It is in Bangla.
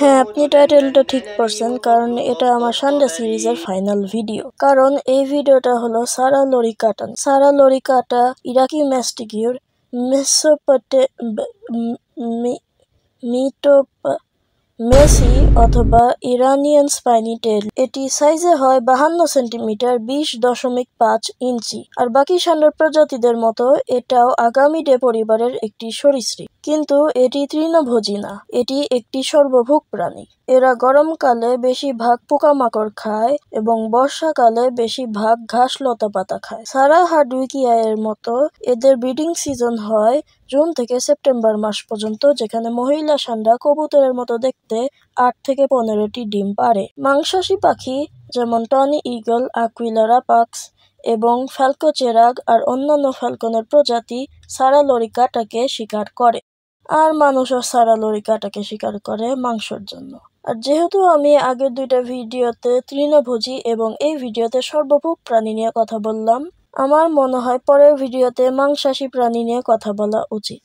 হ্যাঁ, আপনি টাইটেলটা ঠিক পড়ছেন, কারণ এটা আমার সান্ডে সিরিজের ফাইনাল ভিডিও। কারণ এই ভিডিওটা হলো সারা লরি কাটা। সারা লরি কাটা ইরাকি ম্যাস্টিকিউর মেসি অথবা ইরানিয়ান স্পাইনি টেল। এটি সাইজে হয় 52 সেন্টিমিটার 20.5 ইঞ্চি। আর বাকি ষাঁড়ের প্রজাতিদের মতো এটাও আগামিডে পরিবারের একটি সরীসৃপ, কিন্তু এটি তৃণভোজী না, এটি একটি সর্বভুক প্রাণী। এরা গরমকালে বেশিরভাগ পোকামাকড় খায় এবং বর্ষাকালে বেশিরভাগ ঘাস লতা পাতা খায়। সারা হার্ডউইকিয়া এর মতো এদের ব্রিডিং সিজন হয় জুন থেকে সেপ্টেম্বর মাস পর্যন্ত, যেখানে মহিলা ষাঁড়রা কবুতরের মতো দেখতে 8 থেকে 15টি ডিম পাড়ে। মাংসাশী পাখি যেমন টনি ঈগল, আকুইলা রাপাক্স এবং ফ্যালকো চেরাগ আর অন্যান্য ফ্যালকনের প্রজাতি সারা লরিকাটাকে শিকার করে। আর মানুষও সারা লরিকাটাকে শিকার করে মাংসের জন্য। আর যেহেতু আমি আগের দুইটা ভিডিওতে তৃণভোজী এবং এই ভিডিওতে সর্বভুক প্রাণী নিয়ে কথা বললাম, আমার মনে হয় পরের ভিডিওতে মাংসাশী প্রাণী নিয়ে কথা বলা উচিত।